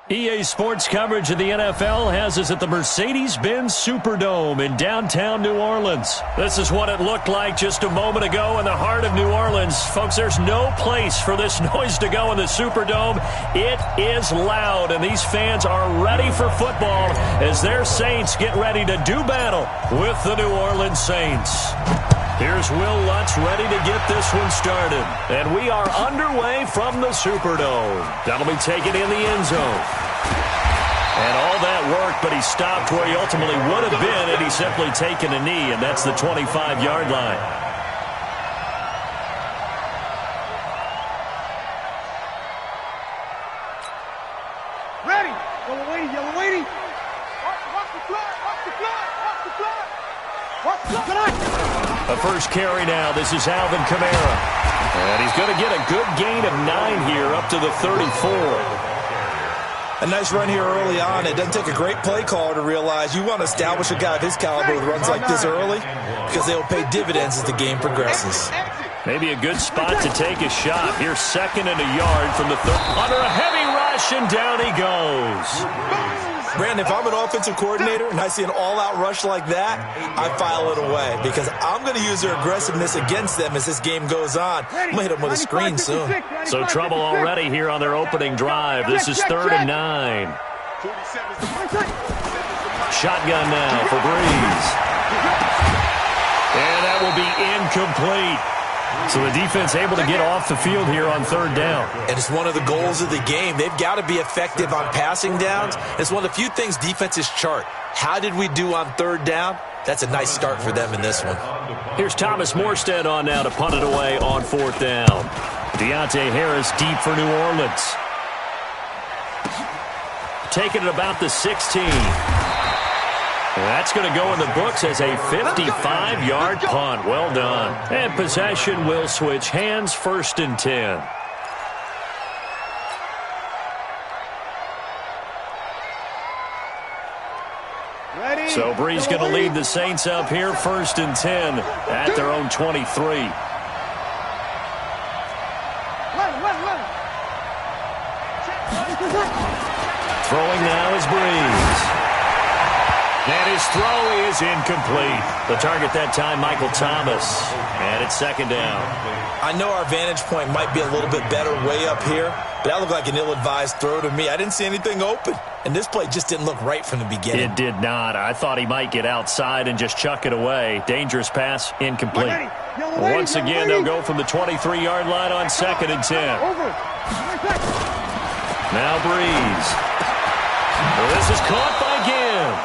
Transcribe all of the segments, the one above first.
EA Sports coverage of the NFL has us at the Mercedes-Benz Superdome in downtown New Orleans. This is what it looked like just a moment ago in the heart of New Orleans. Folks, there's no place for this noise to go in the Superdome. It is loud, and these fans are ready for football as their Saints get ready to do battle with the New Orleans Saints. Here's Will Lutz ready to get this one started. And we are underway from the Superdome. That'll be taken in the end zone. And all that work, but he stopped where he ultimately would have been had he simply taken a knee, and that's the 25-yard line. Ready. Yellow waiting, yellow waiting. Watch the flood, watch the flood, watch the flood. Watch the flood. A first carry now. This is Alvin Kamara. And he's going to get a good gain of 9 here up to the 34. A nice run here early on. It doesn't take a great play caller to realize you want to establish a guy of his caliber with runs like this early because they will pay dividends as the game progresses. Maybe a good spot to take a shot. Here's 2nd and a yard from the third. Under a heavy rush, and down he goes. Brandon, if I'm an offensive coordinator and I see an all-out rush like that, I file it away because I'm going to use their aggressiveness against them as this game goes on. I'm going to hit them with a screen soon. So trouble already here on their opening drive. This is 3rd and 9. Shotgun now for Breeze. And that will be incomplete. So the defense able to get off the field here on 3rd down. And it's one of the goals of the game. They've got to be effective on passing downs. It's one of the few things defenses chart. How did we do on 3rd down? That's a nice start for them in this one. Here's Thomas Morstead on now to punt it away on 4th down. Deontay Harris deep for New Orleans. Taking it about the 16. That's going to go in the books as a 55-yard punt. Well done. And possession will switch hands, 1st and 10. Ready. So Breeze going to lead the Saints up here, 1st and 10 at their own 23. Throwing now is Breeze. And his throw is incomplete. The target that time, Michael Thomas. And it's 2nd down. I know our vantage point might be a little bit better way up here, but that looked like an ill-advised throw to me. I didn't see anything open, and this play just didn't look right from the beginning. It did not. I thought he might get outside and just chuck it away. Dangerous pass, incomplete. Once again, they'll go from the 23-yard line on 2nd and 10. Now Breeze. Well, this is caught by Gibb.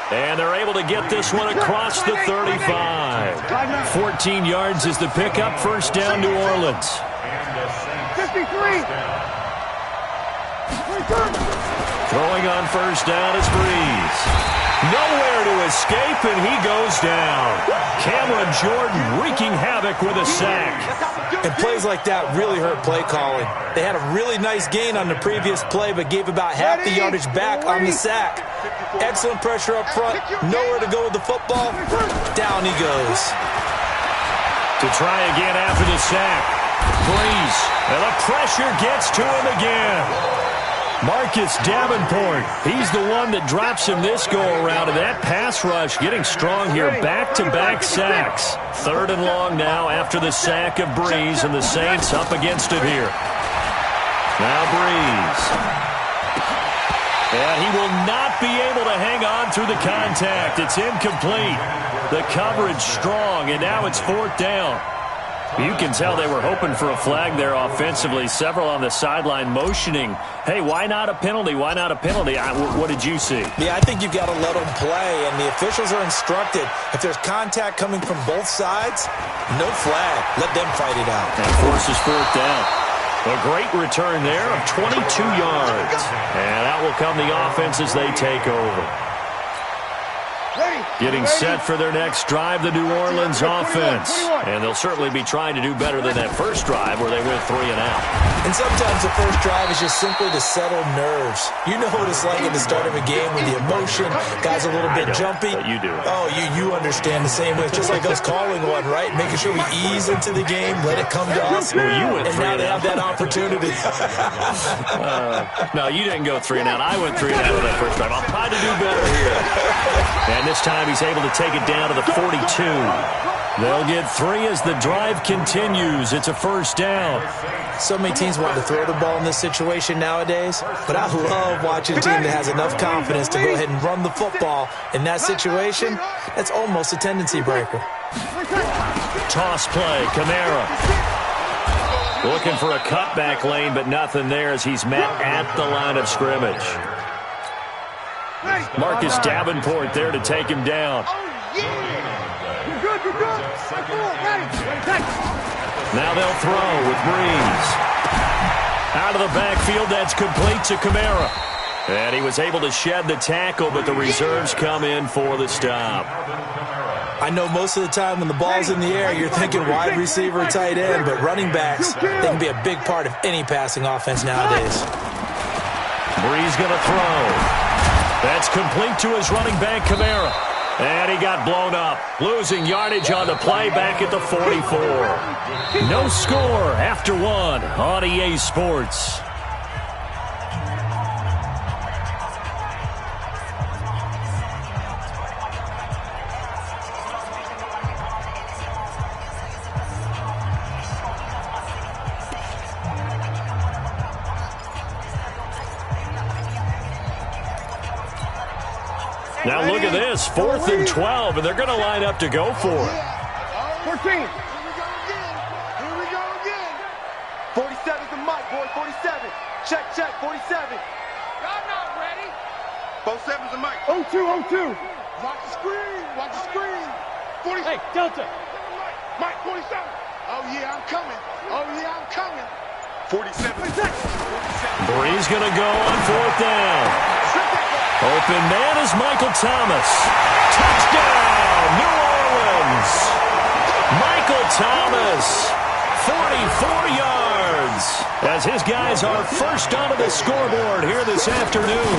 And they're able to get this one across the 35. 14 yards is the pickup. 1st down, New Orleans. 53. Throwing on 1st down is Breeze. Nowhere to escape, and he goes down. Cameron Jordan wreaking havoc with a sack. And plays like that really hurt play calling. They had a really nice gain on the previous play, but gave about half the yardage back on the sack. Excellent pressure up front. Nowhere to go with the football. Down he goes. To try again after the sack. Breeze. And the pressure gets to him again. Marcus Davenport. He's the one that drops him this go-around. And that pass rush getting strong here. Back-to-back sacks. 3rd and long now after the sack of Breeze. And the Saints up against it here. Now Breeze. And he will not be able to hang on through the contact. It's incomplete. The coverage strong, and now it's 4th down. You can tell they were hoping for a flag there offensively. Several on the sideline motioning, hey, why not a penalty? Why not a penalty? What did you see? Yeah, I think you've got to let them play, and the officials are instructed. If there's contact coming from both sides, no flag. Let them fight it out. And forces 4th down. A great return there of 22 yards. And that will come the offense as they take over. Ready. Getting set for their next drive, the New Orleans offense. And they'll certainly be trying to do better than that first drive where they went 3 and out. And sometimes the first drive is just simply to settle nerves. You know what it's like at the start of a game when the emotion, guys a little bit jumpy. But you do. Oh, you understand the same way. It's just like us calling one, right? Making sure we ease into the game, let it come to us. Well, you went 3 and now and they have that opportunity. No, you didn't go 3 and out. I went 3 and out with that first drive. I'll try to do better here. And this time he's able to take it down to the 42. They'll get 3 as the drive continues. It's a first down. So many teams want to throw the ball in this situation nowadays, but I love watching a team that has enough confidence to go ahead and run the football. In that situation, that's almost a tendency breaker. Toss play, Kamara. Looking for a cutback lane, but nothing there as he's met at the line of scrimmage. Marcus Davenport there to take him down. You're good, you're good. Now they'll throw with Breeze. Out of the backfield, that's complete to Kamara. And he was able to shed the tackle, but the reserves come in for the stop. I know most of the time when the ball's in the air, you're thinking wide receiver, tight end, but running backs, they can be a big part of any passing offense nowadays. Breeze going to throw. That's complete to his running back, Kamara. And he got blown up, losing yardage on the play back at the 44. No score after 1 on EA Sports. Now look at this, 4th and 12, and they're going to line up to go for it. 14. Here we go again. 47's the mic, boy, 47. Check, 47. Y'all not ready. 47's the mic. 02. Watch the screen. 40. Hey, Delta. Mike, 47. Oh, yeah, I'm coming. 47. Breeze going to go on 4th down. Open man is Michael Thomas. Touchdown, New Orleans. Michael Thomas, 44 yards. As his guys are first onto the scoreboard here this afternoon.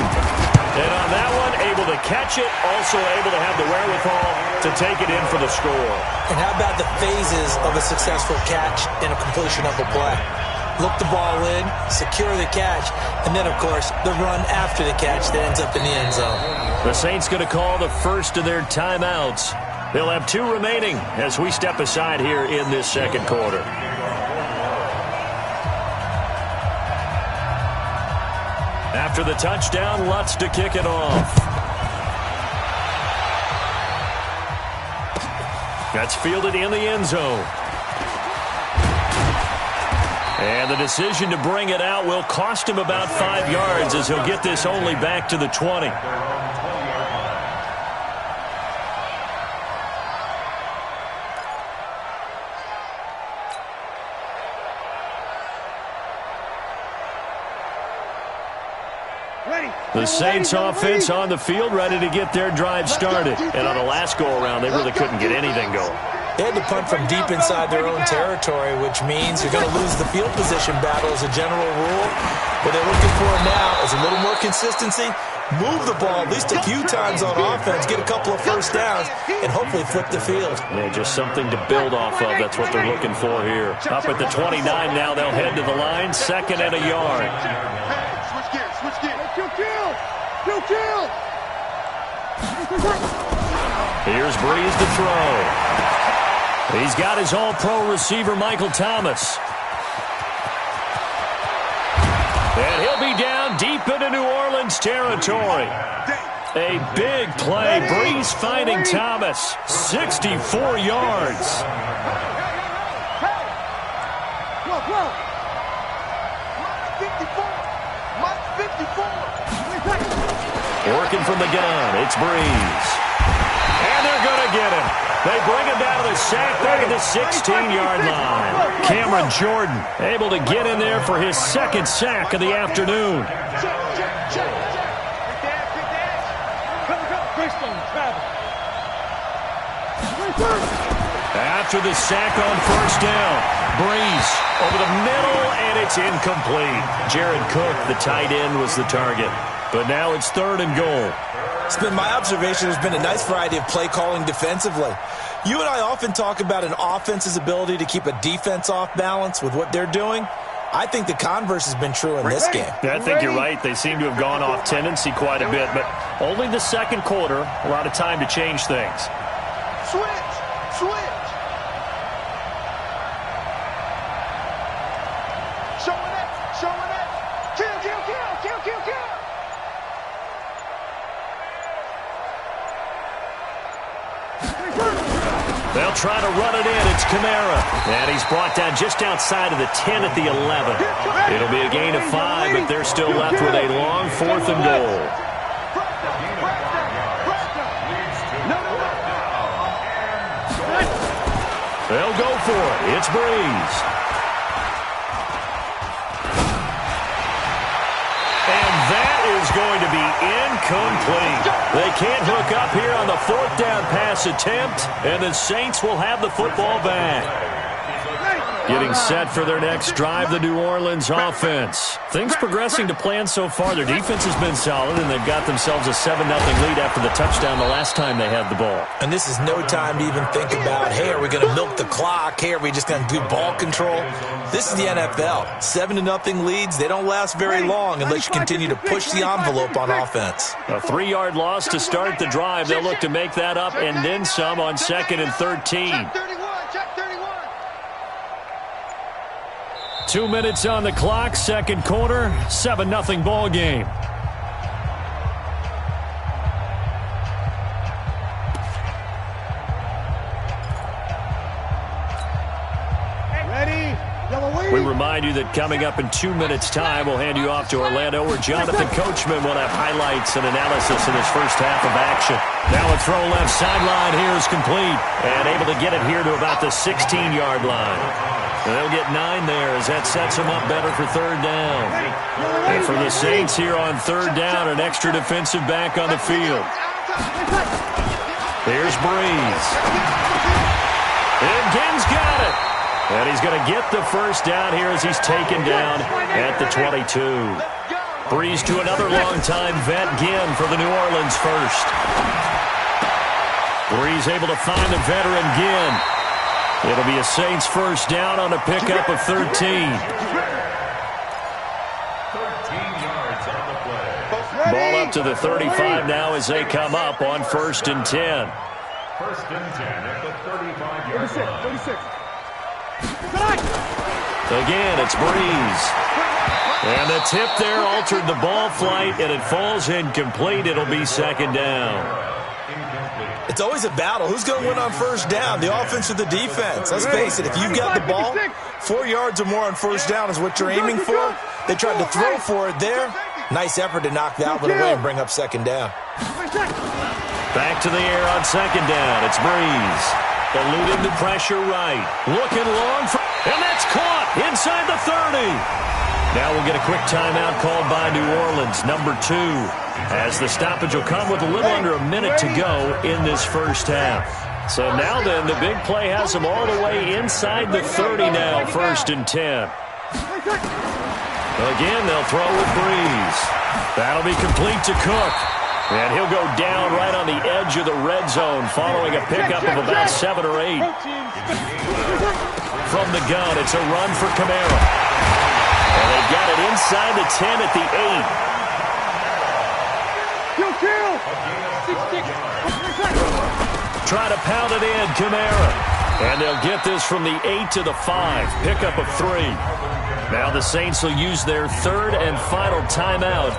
And on that one, able to catch it, also able to have the wherewithal to take it in for the score. And how about the phases of a successful catch and a completion of a play? Look the ball in, secure the catch, and then, of course, the run after the catch that ends up in the end zone. The Saints going to call the first of their timeouts. They'll have 2 remaining as we step aside here in this second quarter. After the touchdown, Lutz to kick it off. That's fielded in the end zone. And the decision to bring it out will cost him about 5 yards as he'll get this only back to the 20. The Saints offense on the field ready to get their drive started. And on the last go-around, they really couldn't get anything going. They had to punt from deep inside their own territory, which means you're going to lose the field position battle as a general rule. What they're looking for now is a little more consistency, move the ball at least a few times on offense, get a couple of first downs, and hopefully flip the field. Yeah, just something to build off of. That's what they're looking for here. Up at the 29 now, they'll head to the line, 2nd and a yard. Switch gears. Kill. Here's Breeze to throw. He's got his all-pro receiver, Michael Thomas. And he'll be down deep into New Orleans territory. A big play. Breeze finding Thomas. 64 yards. Working from the gun, it's Breeze. And they're going to get him. They bring him down to the sack back at the 16-yard line. Cameron Jordan able to get in there for his 2nd sack of the afternoon. After the sack on first down, Breeze over the middle, and it's incomplete. Jared Cook, the tight end, was the target. But now it's 3rd and goal. It's been my observation there's been a nice variety of play calling defensively. You and I often talk about an offense's ability to keep a defense off balance with what they're doing. I think the converse has been true in this game. Yeah, I think you're right. They seem to have gone off tendency quite a bit, but only the second quarter, a lot of time to change things. Switch! Switch! Showing it! Showing it! Kill, kill, kill, kill, kill, kill! They'll try to run it in. It's Kamara. And he's brought down just outside of the 10 at the 11. It'll be a gain of 5, but they're still left with a long 4th and goal. They'll go for it. It's Breeze. And that is going to be incomplete. They can't hook up here on the 4th down pass attempt, and the Saints will have the football back. Getting set for their next drive, the New Orleans offense. Things progressing to plan so far. Their defense has been solid, and they've got themselves a 7-0 lead after the touchdown the last time they had the ball. And this is no time to even think about, hey, are we going to milk the clock? Hey, are we just going to do ball control? This is the NFL. 7-0 leads, they don't last very long unless you continue to push the envelope on offense. A 3-yard loss to start the drive. They'll look to make that up and then some on 2nd and 13. 2 minutes on the clock, second quarter, 7-0 ball game. We remind you that coming up in 2 minutes' time, we'll hand you off to Orlando, where Jonathan Coachman will have highlights and analysis in his first half of action. Now a throw left sideline here is complete, and able to get it here to about the 16-yard line. They'll get 9 there as that sets them up better for 3rd down. And for the Saints here on 3rd down, an extra defensive back on the field. Here's Breeze. And Ginn's got it. And he's going to get the first down here as he's taken down at the 22. Breeze to another long-time vet, Ginn, for the New Orleans first. Breeze able to find the veteran Ginn. It'll be a Saints first down on a pickup of 13. 13 yards on the play. Ball up to the 35 now as they come up on 1st and 10. 1st and 10 at the 35-yard line. 36. Again, it's Breeze. And the tip there altered the ball flight, and it falls incomplete. It'll be 2nd down. It's always a battle. Who's going to win on 1st down, the offense or the defense? Let's face it, if you've got the ball, 4 yards or more on 1st down is what you're aiming for. They tried to throw for it there. Nice effort to knock that one away and bring up 2nd down. Back to the air on 2nd down. It's Breeze. Eluding the pressure right. Looking long for... And that's caught inside the 30. Now we'll get a quick timeout called by New Orleans, number 2, as the stoppage will come with a little under a minute to go in this first half. So now then, the big play has them all the way inside the 30 now, 1st and 10. Again, they'll throw with Breeze. That'll be complete to Cook. And he'll go down right on the edge of the red zone following a pickup of about 7 or 8. From the gun, it's a run for Kamara. And they've got it inside the 10 at the 8. Try to pound it in, Kamara. And they'll get this from the 8 to the 5. Pickup of 3. Now the Saints will use their 3rd and final timeout,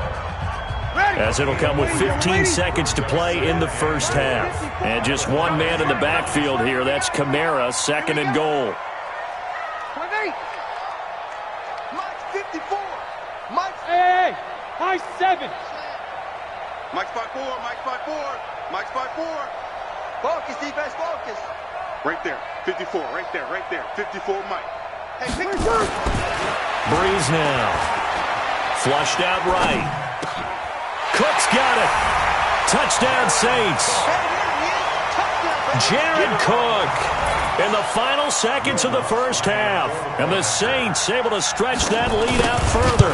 as it'll come with 15 seconds to play in the first half. And just one man in the backfield here. That's Kamara, 2nd and goal. Mike's 54. Mike's... Hey, Mike's 7. Mike's 5'4". Mike's 5'4". Mike's 5'4". Focus, defense, focus. Right there. 54. Right there. Right there. 54, Mike. Hey, pick it up. Breeze now. Flushed out right. Cook's got it. Touchdown, Saints. Jared Cook in the final seconds of the first half. And the Saints able to stretch that lead out further.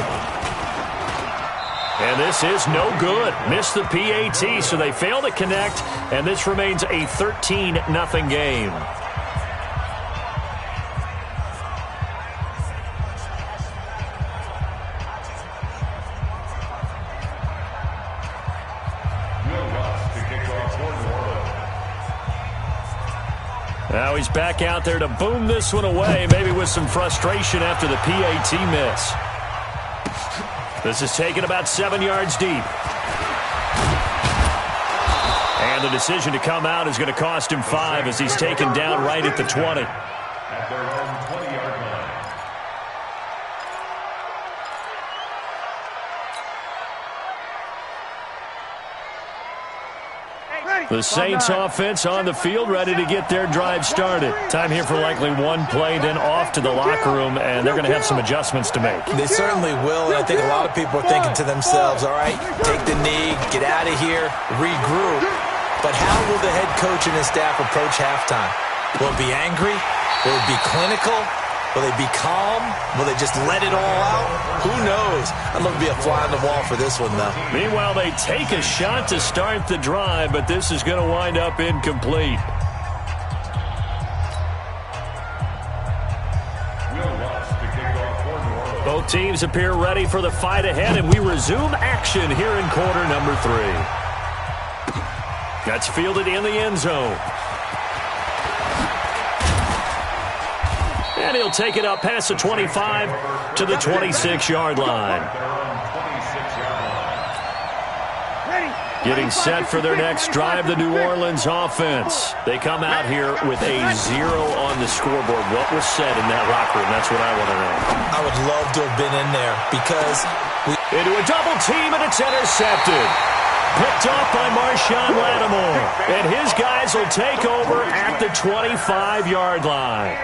And this is no good. Missed the PAT, so they fail to connect, and this remains a 13-0 game. Now he's back out there to boom this one away, maybe with some frustration after the PAT miss. This is taken about 7 yards deep. And the decision to come out is going to cost him 5 as he's taken down right at the 20. At their own 20-yard line. The Saints offense on the field, ready to get their drive started. Time here for likely one play, then off to the locker room, and they're going to have some adjustments to make. They certainly will, and I think a lot of people are thinking to themselves, all right, take the knee, get out of here, regroup. But how will the head coach and his staff approach halftime? Will it be angry? Will it be clinical? Will they be calm? Will they just let it all out? Who knows? I'd love to be a fly on the wall for this one, though. Meanwhile, they take a shot to start the drive, but this is going to wind up incomplete. Both teams appear ready for the fight ahead, and we resume action here in quarter number 3. That's fielded in the end zone. And he'll take it up past the 25 to the 26-yard line. Getting set for their next drive, the New Orleans offense. They come out here with a 0 on the scoreboard. What was said in that locker room? That's what I want to know. I would love to have been in there because into a double team, and it's intercepted. Picked off by Marshawn Lattimore. And his guys will take over at the 25-yard line.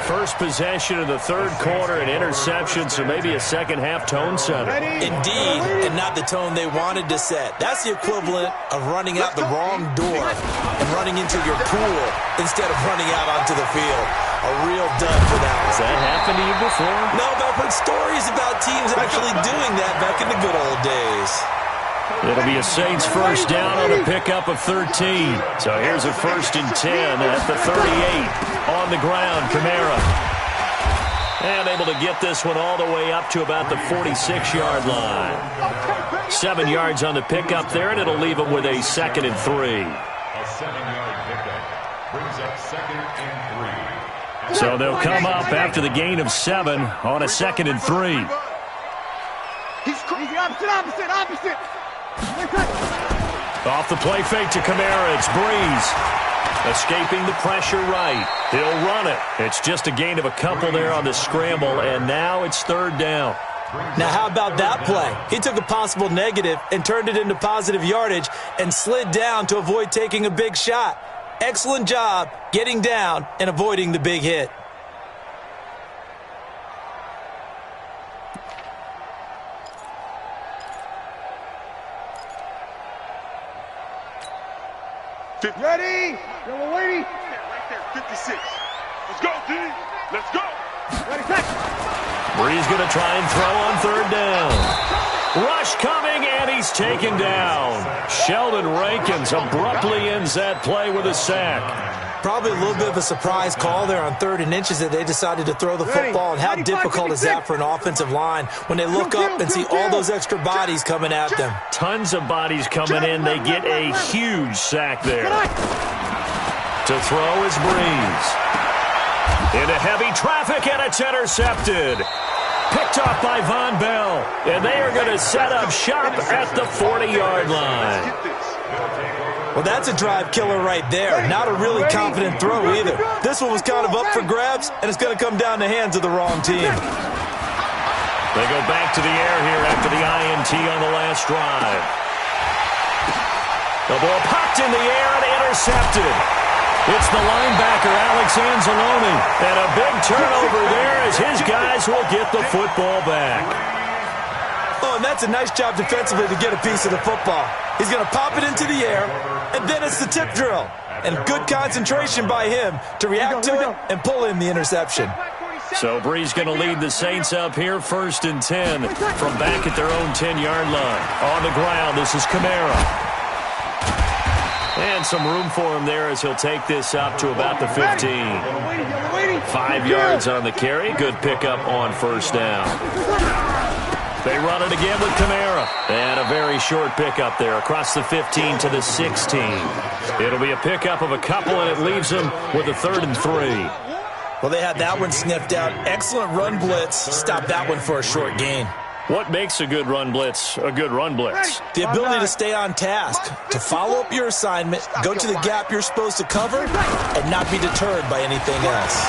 First possession of the third quarter, an interception, so maybe a second-half tone setter. Indeed, and not the tone they wanted to set. That's the equivalent of running out the wrong door and running into your pool instead of running out onto the field. A real dud for that one. Has that happened to you before? No, but I've heard stories about teams actually doing that back in the good old days. It'll be a Saints first down on a pickup of 13. So here's a 1st and 10 at the 38. On the ground, Kamara. And able to get this one all the way up to about the 46-yard line. 7 yards on the pickup there, and it'll leave them with a 2nd and 3. A 7-yard pickup brings up 2nd and 3. So they'll come up after the gain of 7 on a 2nd and 3. He's opposite. Off the play fake to Kamara, it's Breeze. Escaping the pressure right. He'll run it. It's just a gain of a couple there on the scramble, and now it's 3rd down. Now, how about that play? He took a possible negative and turned it into positive yardage and slid down to avoid taking a big shot. Excellent job getting down and avoiding the big hit. Ready? We're waiting. Right there, 56. Let's go, D. Let's go. Ready, set. Breeze going to try and throw on 3rd down. Rush coming, and he's taken down. Sheldon Rankins abruptly ends that play with a sack. Probably a little bit of a surprise call there on 3rd and inches that they decided to throw the football. And how difficult is that for an offensive line when they look up and see all those extra bodies coming at them? Tons of bodies coming in. They get a huge sack there. To throw is Breeze. Into heavy traffic, and it's intercepted. Picked off by Von Bell. And they are going to set up shop at the 40-yard line. Well, that's a drive killer right there. Not a really confident throw either. This one was kind of up for grabs, and it's going to come down the hands of the wrong team. They go back to the air here after the INT on the last drive. The ball popped in the air and intercepted. It's the linebacker, Alex Anzalone. And a big turnover there as his guys will get the football back. Oh, and that's a nice job defensively to get a piece of the football. He's going to pop it into the air, and then it's the tip drill. and good concentration by him to react to it and pull in the interception. So Breeze going to lead the Saints up here, 1st and 10 from back at their own 10-yard line. On the ground, this is Kamara. And some room for him there as he'll take this up to about the 15. 5 yards on the carry. Good pickup on 1st down. They run it again with Kamara. And a very short pickup there across the 15 to the 16. It'll be a pickup of a couple, and it leaves them with a 3rd and 3. Well, they had that one sniffed out. Excellent run blitz. Stop that one for a short gain. What makes a good run blitz a good run blitz? The ability to stay on task, to follow up your assignment, go to the gap you're supposed to cover, and not be deterred by anything else.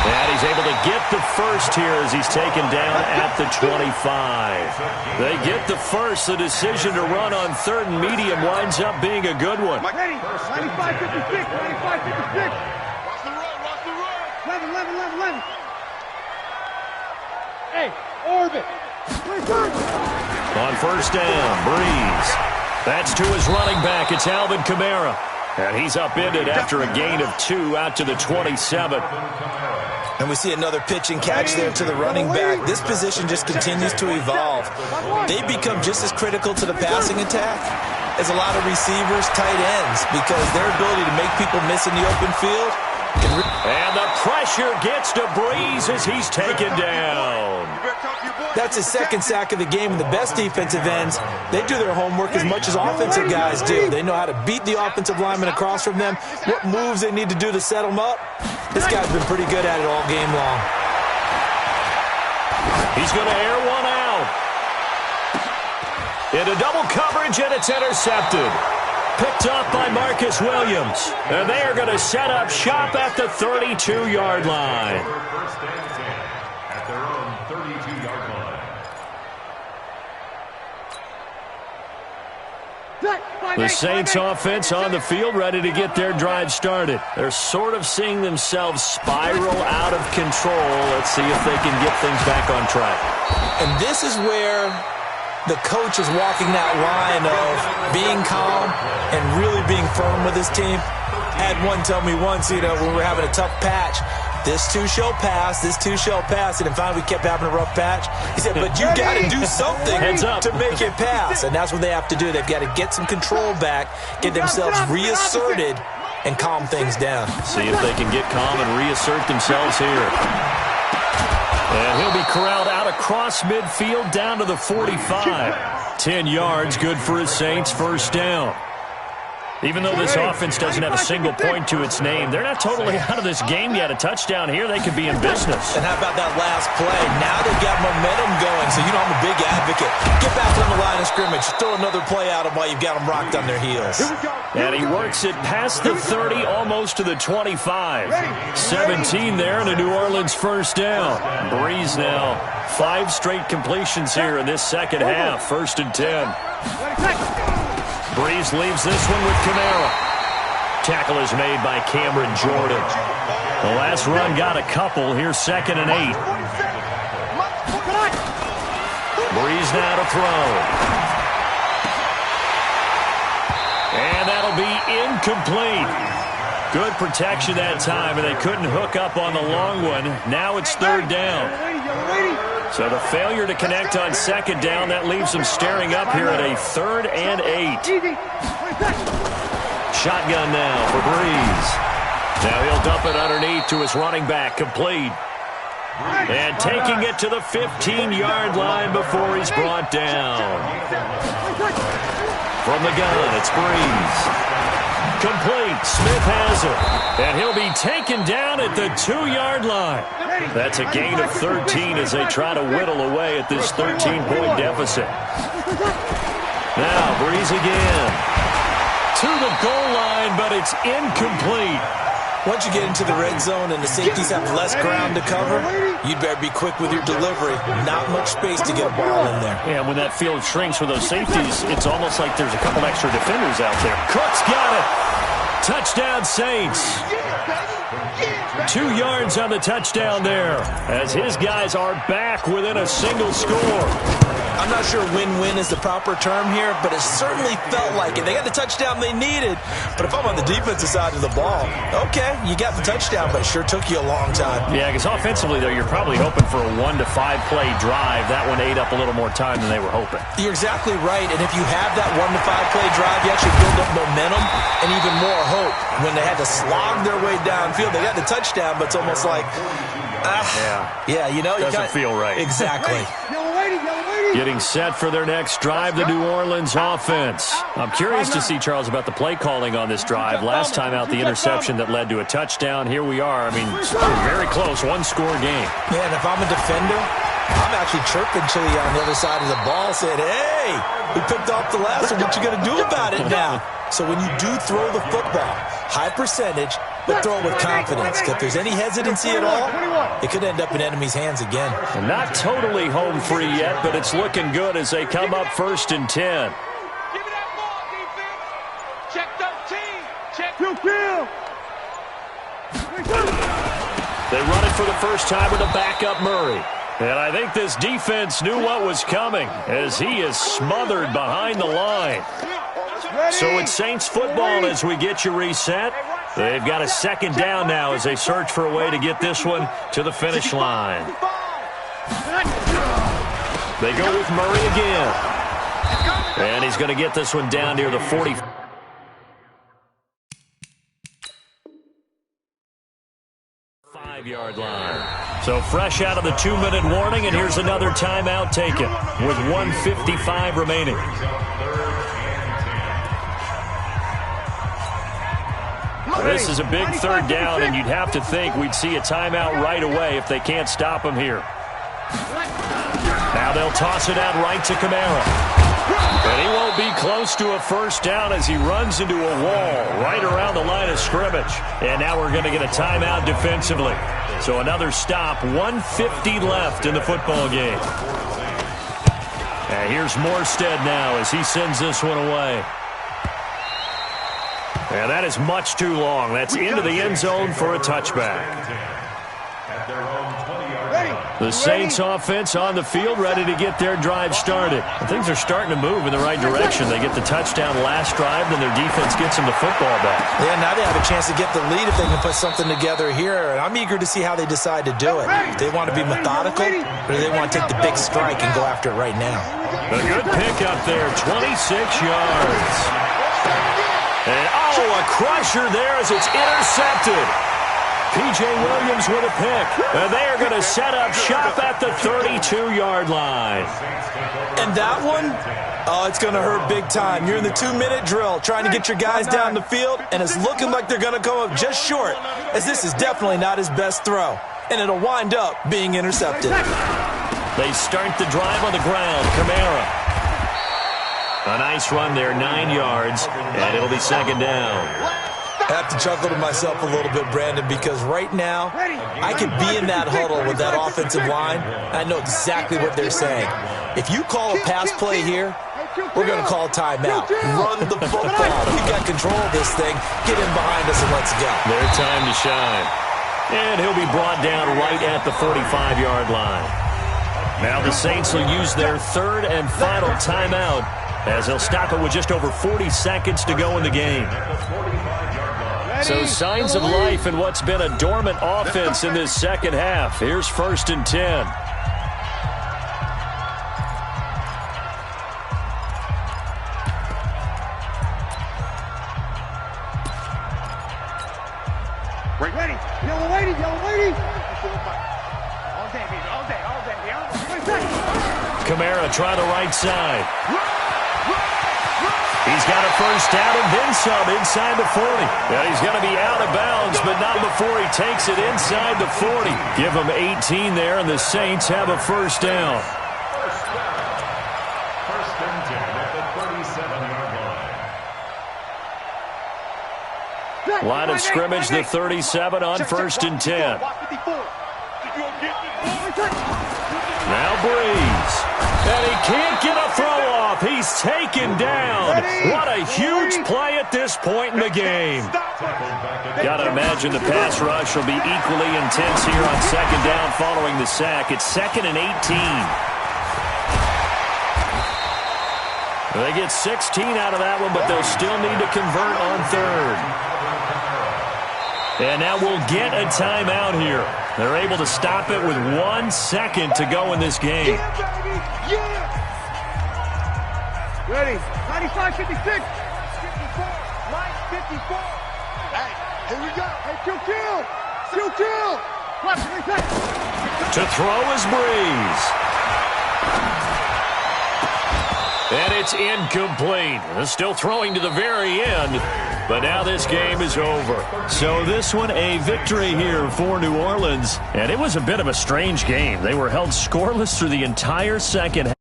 And he's able to get the first here as he's taken down at the 25. They get the first. The decision to run on 3rd and medium winds up being a good one. Ready? 95-56, 95-56. 11. Hey, orbit. On 1st down, Breeze. That's to his running back. It's Alvin Kamara. And he's upended after a gain of 2 out to the 27. And we see another pitch and catch there to the running back. This position just continues to evolve. They become just as critical to the passing attack as a lot of receivers, tight ends, because their ability to make people miss in the open field. And the pressure gets to Breeze as he's taken down. That's his 2nd sack of the game. And the best defensive ends, they do their homework as much as offensive guys do. They know how to beat the offensive lineman across from them, what moves they need to do to set them up. This guy's been pretty good at it all game long. He's going to air one out. Into double coverage, and it's intercepted. Picked up by Marcus Williams. And they are going to set up shop at the 32-yard line. First and 10 at their own 32-yard line. The Saints offense on the field, ready to get their drive started. They're sort of seeing themselves spiral out of control. Let's see if they can get things back on track. And this is where the coach is walking that line of being calm and really being firm with his team. I had one tell me once, when we were having a tough patch, this too shall pass, this too shall pass. And finally we kept having a rough patch. He said, but you got to do something to make it pass. And that's what they have to do. They've got to get some control back, get themselves reasserted, and calm things down. See if they can get calm and reassert themselves here. And he'll be corralled out across midfield down to the 45. 10 yards, good for his Saints, 1st down. Even though this offense doesn't have a single point to its name, they're not totally out of this game yet. A touchdown here, they could be in business. And how about that last play? Now they've got momentum going, so I'm a big advocate. Get back on the line of scrimmage. Throw another play at them while you've got them rocked on their heels. And he works it past the 30, almost to the 25. 17 there, and a New Orleans 1st down. Breeze now, 5 straight completions here in this second half. 1st and 10. Breeze leaves this one with Kamara. Tackle is made by Cameron Jordan. The last run got a couple. Here's 2nd and 8. Breeze now to throw. And that'll be incomplete. Good protection that time, and they couldn't hook up on the long one. Now it's 3rd down. So the failure to connect on 2nd down, that leaves them staring up here at a 3rd and 8. Shotgun now for Breeze. Now he'll dump it underneath to his running back, complete. And taking it to the 15-yard line before he's brought down. From the gun, it's Breeze. Complete. Smith has it. And he'll be taken down at the 2-yard line. That's a gain of 13 as they try to whittle away at this 13-point deficit. Now, Breeze again. To the goal line, but it's incomplete. Once you get into the red zone and the safeties have less ground to cover, you'd better be quick with your delivery. Not much space to get a ball in there. Yeah, when that field shrinks with those safeties, it's almost like there's a couple extra defenders out there. Cook's got it. Touchdown, Saints. 2 yards on the touchdown there, as his guys are back within a single score. I'm not sure win-win is the proper term here, but it certainly felt like it. They got the touchdown they needed, but if I'm on the defensive side of the ball, okay, you got the touchdown, but it sure took you a long time. Yeah, because offensively, though, you're probably hoping for a 1 to 5 play drive. That one ate up a little more time than they were hoping. You're exactly right, and if you have that 1 to 5 play drive, you actually build up momentum and even more hope. When they had to slog their way downfield, they got the touchdown, but it's almost like, you know, doesn't feel right. Exactly. Getting set for their next drive, the New Orleans offense. I'm curious to see, Charles, about the play calling on this drive. Last time out, the interception that led to a touchdown. Here we are. I mean, very close, one-score game. Yeah, and if I'm a defender, I'm actually chirping to you on the other side of the ball, saying, hey, we picked off the last one. What you going to do about it now? So when you do throw the football, high percentage, but throw it with confidence. If there's any hesitancy at all, it could end up in enemy's hands again. And not totally home free yet, but it's looking good as they come up 1st and 10. Give me that ball, defense. Check 13. Check. Kill. They run it for the first time with a backup Murray. And I think this defense knew what was coming as he is smothered behind the line. So it's Saints football as we get you reset. They've got a 2nd down now as they search for a way to get this one to the finish line. They go with Murray again. And he's going to get this one down near the 40. 5-yard line. So fresh out of the 2-minute warning, and here's another timeout taken with 1:55 remaining. This is a big 3rd down, and you'd have to think we'd see a timeout right away if they can't stop him here. Now they'll toss it out right to Kamara. And he won't be close to a 1st down as he runs into a wall right around the line of scrimmage. And now we're going to get a timeout defensively. So another stop, 1:50 left in the football game. And here's Morstead now as he sends this one away. And that is much too long. That's into the end zone for a touchback. The Saints offense on the field ready to get their drive started. And things are starting to move in the right direction. They get the touchdown last drive, then their defense gets them the football back. Yeah, now they have a chance to get the lead if they can put something together here. And I'm eager to see how they decide to do it. Do they want to be methodical, or do they want to take the big strike and go after it right now? A good pickup there, 26 yards. And, a crusher there as it's intercepted. P.J. Williams with a pick. And they are going to set up shop at the 32-yard line. And that one, it's going to hurt big time. You're in the 2-minute drill trying to get your guys down the field, and it's looking like they're going to come up just short, as this is definitely not his best throw. And it'll wind up being intercepted. They start the drive on the ground. Kamara. A nice run there, 9 yards, and it'll be 2nd down. I have to chuckle to myself a little bit, Brandon, because right now I could be in that huddle with that offensive line, and I know exactly what they're saying. If you call a pass play here, we're going to call a timeout. Run the football. We've got control of this thing. Get in behind us and let's go. Their time to shine. And he'll be brought down right at the 45-yard line. Now the Saints will use their 3rd and final timeout, as they'll stop it with just over 40 seconds to go in the game. So signs of life in what's been a dormant offense in this 2nd half. Here's 1st and 10. Ready. Yellow lady. All day, baby. All day. Kamara try the right side. He's got a 1st down and then some inside the 40. Yeah, he's going to be out of bounds, but not before he takes it inside the 40. Give him 18 there, and the Saints have a 1st down. First and 10 at the 37-yard line. Line of scrimmage, the 37 on 1st and 10. Now Breeze. And he can't get a throw off. He's taken down. What a huge play at this point in the game. Got to imagine the pass rush will be equally intense here on second down following the sack. It's 2nd and 18. They get 16 out of that one, but they'll still need to convert on third. And now we'll get a timeout here. They're able to stop it with 1 second to go in this game. Yeah, baby! Yeah! Ready? 95, 56. 54. Mike, 54. Hey, here we go. Hey, kill. Watch it, To throw is Breeze. And it's incomplete. They're still throwing to the very end, but now this game is over. So this one, a victory here for New Orleans. And it was a bit of a strange game. They were held scoreless through the entire second half.